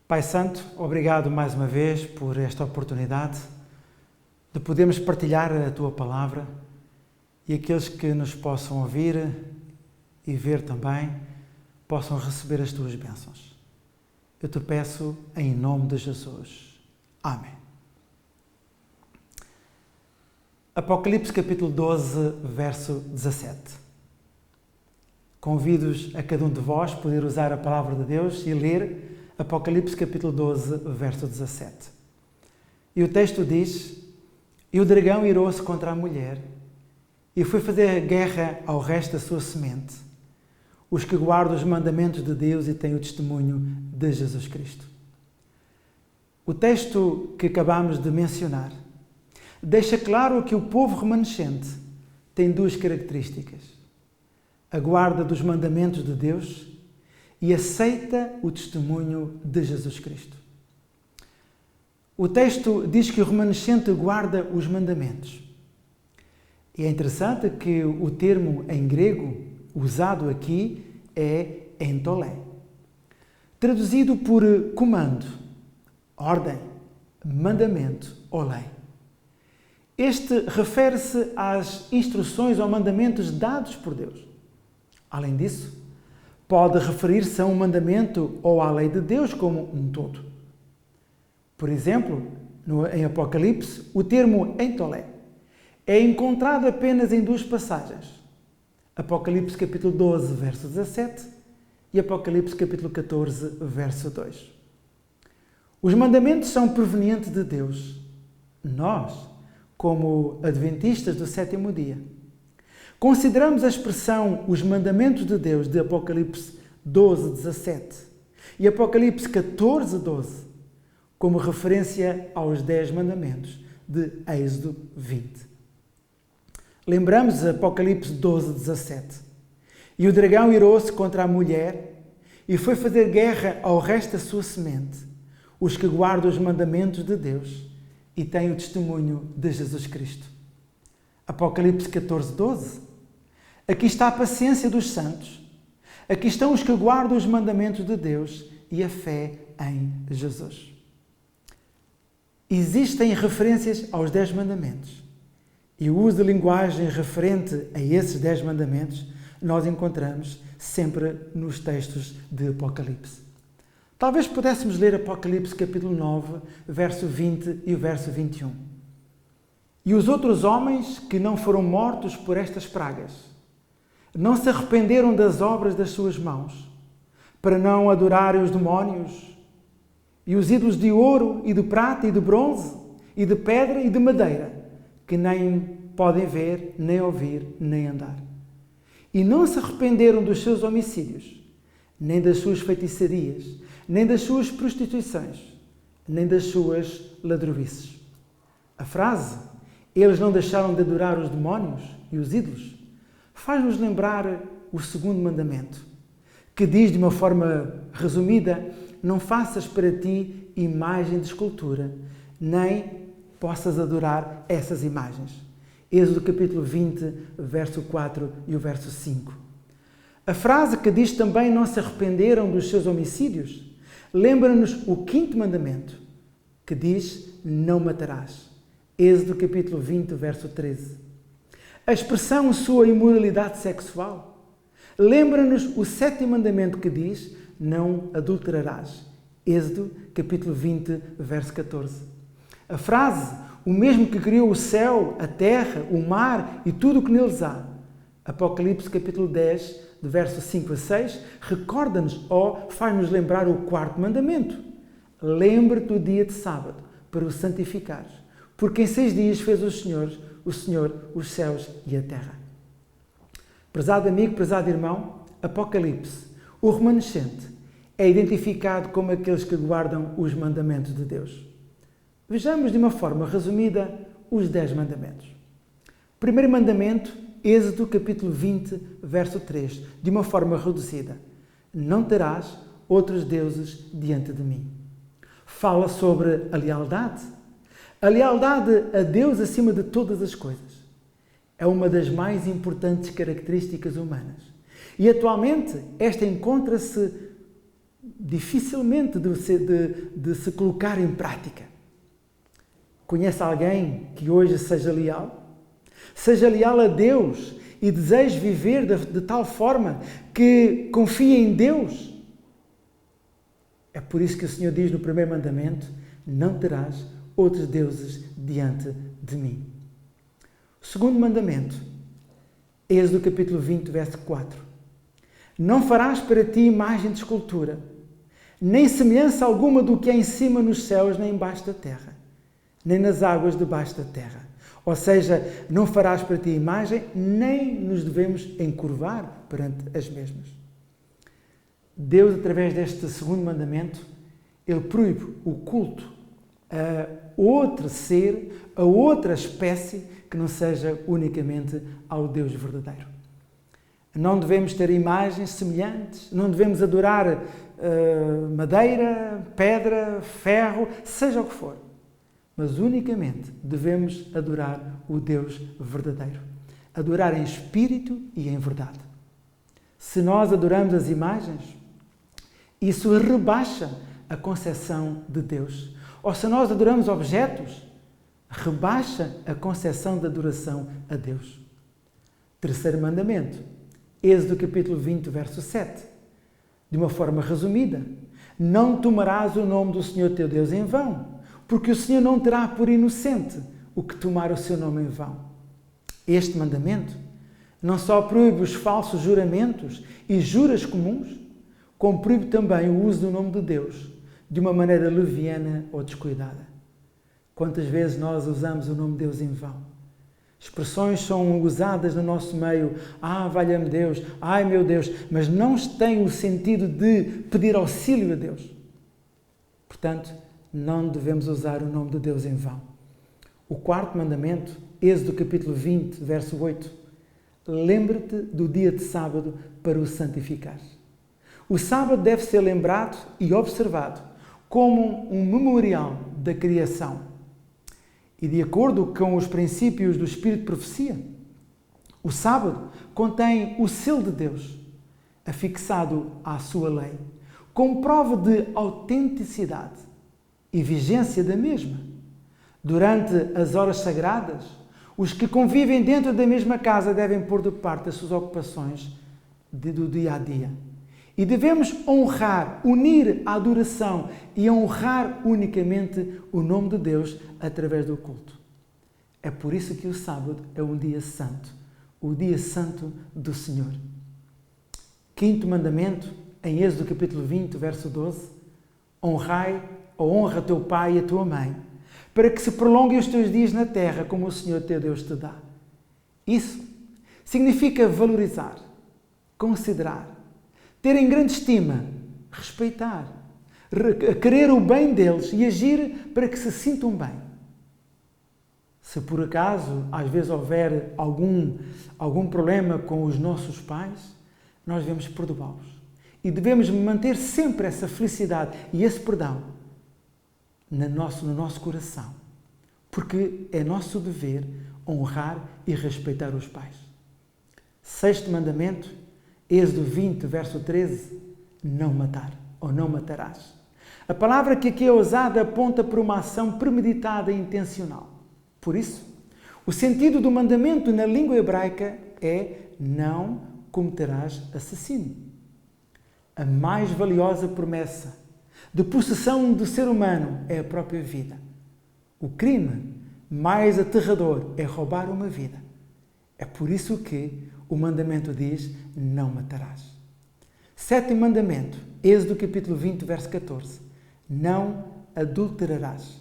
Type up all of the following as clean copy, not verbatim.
Pai Santo, obrigado mais uma vez por esta oportunidade de podermos partilhar a Tua Palavra e aqueles que nos possam ouvir e ver também possam receber as Tuas bênçãos. Eu Te peço em nome de Jesus. Amém. Apocalipse capítulo 12, verso 17. Convido-os a cada um de vós poder usar a Palavra de Deus e ler Apocalipse capítulo 12, verso 17. E o texto diz: E o dragão irou-se contra a mulher e foi fazer guerra ao resto da sua semente, os que guardam os mandamentos de Deus e têm o testemunho de Jesus Cristo. O texto que acabamos de mencionar deixa claro que o povo remanescente tem duas características: a guarda dos mandamentos de Deus e aceita o testemunho de Jesus Cristo. O texto diz que o remanescente guarda os mandamentos. E é interessante que o termo em grego usado aqui é entolé, traduzido por comando, ordem, mandamento ou lei. Este refere-se às instruções ou mandamentos dados por Deus. Além disso, pode referir-se a um mandamento ou à lei de Deus como um todo. Por exemplo, em Apocalipse, o termo entolé é encontrado apenas em duas passagens. Apocalipse capítulo 12, verso 17 e Apocalipse capítulo 14, verso 2. Os mandamentos são provenientes de Deus. Nós, como adventistas do sétimo dia, consideramos a expressão os mandamentos de Deus de Apocalipse 12, 17 e Apocalipse 14, 12 como referência aos 10 mandamentos de Êxodo 20. Lembramos Apocalipse 12, 17. E o dragão irou-se contra a mulher e foi fazer guerra ao resto da sua semente, os que guardam os mandamentos de Deus e têm o testemunho de Jesus Cristo. Apocalipse 14, 12. Aqui está a paciência dos santos. Aqui estão os que guardam os mandamentos de Deus e a fé em Jesus. Existem referências aos 10 mandamentos. E o uso de linguagem referente a esses 10 mandamentos nós encontramos sempre nos textos de Apocalipse. Talvez pudéssemos ler Apocalipse capítulo 9, verso 20 e o verso 21. E os outros homens que não foram mortos por estas pragas não se arrependeram das obras das suas mãos, para não adorarem os demónios e os ídolos de ouro e de prata e de bronze e de pedra e de madeira, que nem podem ver, nem ouvir, nem andar. E não se arrependeram dos seus homicídios, nem das suas feitiçarias, nem das suas prostituições, nem das suas ladroices. A frase, eles não deixaram de adorar os demónios e os ídolos, faz-nos lembrar o segundo mandamento, que diz de uma forma resumida: não faças para ti imagem de escultura, nem possas adorar essas imagens. Êxodo capítulo 20, verso 4 e o verso 5. A frase que diz também não se arrependeram dos seus homicídios, lembra-nos o quinto mandamento, que diz não matarás. Êxodo capítulo 20, verso 13. A expressão sua imoralidade sexual lembra-nos o sétimo mandamento que diz não adulterarás. Êxodo capítulo 20, verso 14. A frase o mesmo que criou o céu, a terra, o mar e tudo o que neles há. Apocalipse capítulo 10, de verso 5 a 6, recorda-nos ou faz-nos lembrar o quarto mandamento. Lembra-te do dia de sábado para o santificares, porque em 6 dias fez o Senhor, os céus e a terra. Prezado amigo, prezado irmão, Apocalipse, o remanescente, é identificado como aqueles que guardam os mandamentos de Deus. Vejamos de uma forma resumida os 10 mandamentos. Primeiro mandamento, Êxodo capítulo 20, verso 3, de uma forma reduzida: não terás outros deuses diante de mim. Fala sobre a lealdade a Deus acima de todas as coisas. É uma das mais importantes características humanas. E atualmente esta encontra-se dificilmente de se colocar em prática. Conhece alguém que hoje seja leal? Seja leal a Deus e deseje viver de tal forma que confie em Deus. É por isso que o Senhor diz no primeiro mandamento: não terás outros deuses diante de mim. O segundo mandamento, Êxodo capítulo 20, verso 4. Não farás para ti imagem de escultura, nem semelhança alguma do que há em cima nos céus, nem embaixo da terra, nem nas águas debaixo da terra. Ou seja, não farás para ti imagem, nem nos devemos encurvar perante as mesmas. Deus, através deste segundo mandamento, Ele proíbe o culto a outro ser, a outra espécie que não seja unicamente ao Deus verdadeiro. Não devemos ter imagens semelhantes, não devemos adorar madeira, pedra, ferro, seja o que for. Mas unicamente devemos adorar o Deus verdadeiro. Adorar em espírito e em verdade. Se nós adoramos as imagens, isso rebaixa a concepção de Deus. Ou se nós adoramos objetos, rebaixa a concepção de adoração a Deus. Terceiro mandamento, Êxodo capítulo 20, verso 7. De uma forma resumida: não tomarás o nome do Senhor teu Deus em vão, porque o Senhor não terá por inocente o que tomar o seu nome em vão. Este mandamento não só proíbe os falsos juramentos e juras comuns, como proíbe também o uso do nome de Deus de uma maneira leviana ou descuidada. Quantas vezes nós usamos o nome de Deus em vão? Expressões são usadas no nosso meio: valha-me Deus, ai meu Deus, mas não têm o sentido de pedir auxílio a Deus. Portanto, não devemos usar o nome de Deus em vão. O quarto mandamento, Êxodo capítulo 20, verso 8. Lembra-te do dia de sábado para o santificar. O sábado deve ser lembrado e observado como um memorial da criação. E de acordo com os princípios do Espírito de Profecia, o sábado contém o selo de Deus, afixado à sua lei, como prova de autenticidade e vigência da mesma. Durante as horas sagradas, os que convivem dentro da mesma casa devem pôr de parte as suas ocupações do dia a dia. E devemos honrar, unir a adoração e honrar unicamente o nome de Deus através do culto. É por isso que o sábado é um dia santo, o dia santo do Senhor. Quinto mandamento, em Êxodo capítulo 20, verso 12. Honra teu pai e a tua mãe, para que se prolonguem os teus dias na terra como o Senhor teu Deus te dá. Isso significa valorizar, considerar, ter em grande estima, respeitar, querer o bem deles e agir para que se sintam bem. Se por acaso, às vezes, houver algum problema com os nossos pais, nós devemos perdoá-los. E devemos manter sempre essa felicidade e esse perdão no nosso coração. Porque é nosso dever honrar e respeitar os pais. Sexto mandamento, Êxodo 20, verso 13, não matar, ou não matarás. A palavra que aqui é usada aponta para uma ação premeditada e intencional. Por isso, o sentido do mandamento na língua hebraica é: não cometerás assassínio. A mais valiosa promessa de possessão do ser humano é a própria vida. O crime mais aterrador é roubar uma vida. É por isso que o mandamento diz: não matarás. Sétimo mandamento, Êxodo capítulo 20, verso 14. Não adulterarás.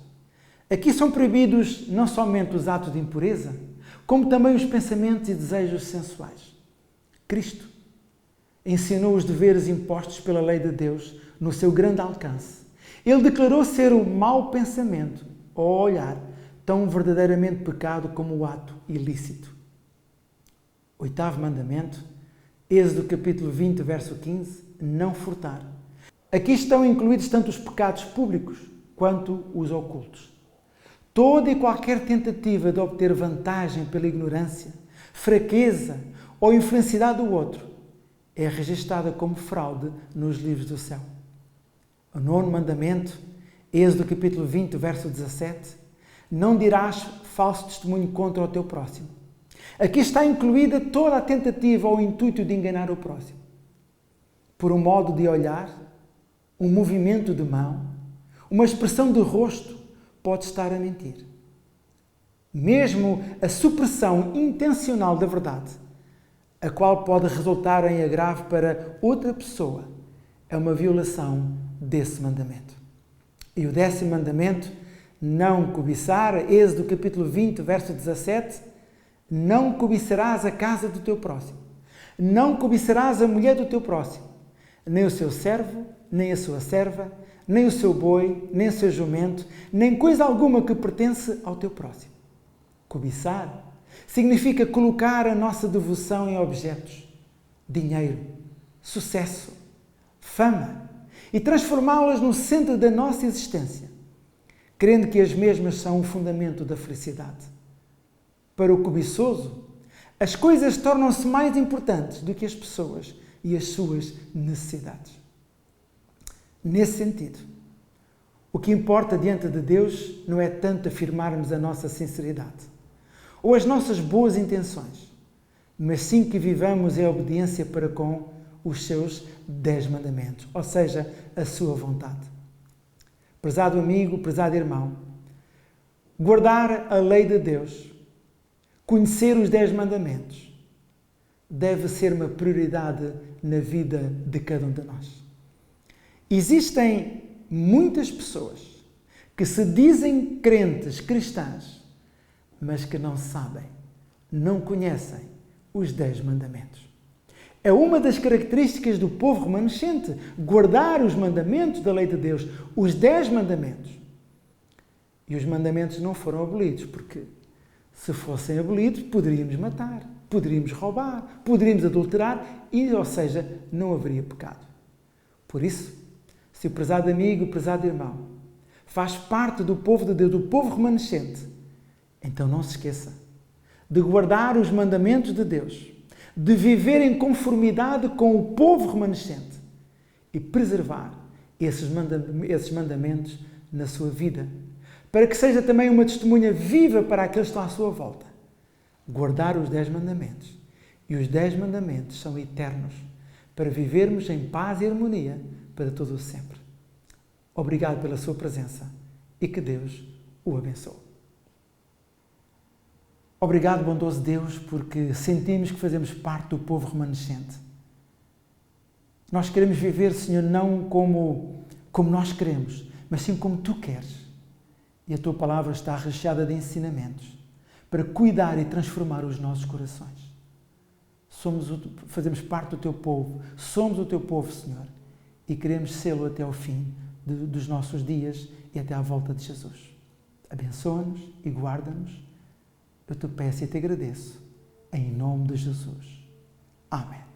Aqui são proibidos não somente os atos de impureza, como também os pensamentos e desejos sensuais. Cristo ensinou os deveres impostos pela lei de Deus no seu grande alcance. Ele declarou ser o mau pensamento ou olhar tão verdadeiramente pecado como o ato ilícito. Oitavo mandamento, Êxodo capítulo 20, verso 15, não furtar. Aqui estão incluídos tanto os pecados públicos quanto os ocultos. Toda e qualquer tentativa de obter vantagem pela ignorância, fraqueza ou infelicidade do outro é registada como fraude nos livros do céu. O 9º mandamento, Êxodo capítulo 20, verso 17, não dirás falso testemunho contra o teu próximo. Aqui está incluída toda a tentativa ou intuito de enganar o próximo. Por um modo de olhar, um movimento de mão, uma expressão de rosto, pode estar a mentir. Mesmo a supressão intencional da verdade, a qual pode resultar em agravo para outra pessoa, é uma violação desse mandamento. E o 10º mandamento, não cobiçar, Êxodo capítulo 20, verso 17, não cobiçarás a casa do teu próximo, não cobiçarás a mulher do teu próximo, nem o seu servo, nem a sua serva, nem o seu boi, nem o seu jumento, nem coisa alguma que pertence ao teu próximo. Cobiçar significa colocar a nossa devoção em objetos, dinheiro, sucesso, fama e transformá-las no centro da nossa existência, crendo que as mesmas são o fundamento da felicidade. Para o cobiçoso, as coisas tornam-se mais importantes do que as pessoas e as suas necessidades. Nesse sentido, o que importa diante de Deus não é tanto afirmarmos a nossa sinceridade ou as nossas boas intenções, mas sim que vivamos em obediência para com os seus 10 mandamentos, ou seja, a sua vontade. Prezado amigo, prezado irmão, guardar a lei de Deus, conhecer os 10 mandamentos, deve ser uma prioridade na vida de cada um de nós. Existem muitas pessoas que se dizem crentes cristãs, mas que não sabem, não conhecem os 10 mandamentos. É uma das características do povo remanescente, guardar os mandamentos da lei de Deus, os 10 mandamentos. E os mandamentos não foram abolidos, porque se fossem abolidos, poderíamos matar, poderíamos roubar, poderíamos adulterar, e, ou seja, não haveria pecado. Por isso, se o prezado amigo, o prezado irmão, faz parte do povo de Deus, do povo remanescente, então não se esqueça de guardar os mandamentos de Deus, de viver em conformidade com o povo remanescente e preservar esses mandamentos na sua vida, para que seja também uma testemunha viva para aqueles que estão à sua volta. Guardar os 10 mandamentos. E os 10 mandamentos são eternos, para vivermos em paz e harmonia para todo o sempre. Obrigado pela sua presença e que Deus o abençoe. Obrigado, bondoso Deus, porque sentimos que fazemos parte do povo remanescente. Nós queremos viver, Senhor, não como nós queremos, mas sim como Tu queres. E a Tua palavra está recheada de ensinamentos para cuidar e transformar os nossos corações. Fazemos parte do Teu povo, somos o Teu povo, Senhor, e queremos sê-lo até ao fim dos nossos dias e até à volta de Jesus. Abençoa-nos e guarda-nos. Eu te peço e te agradeço, em nome de Jesus. Amém.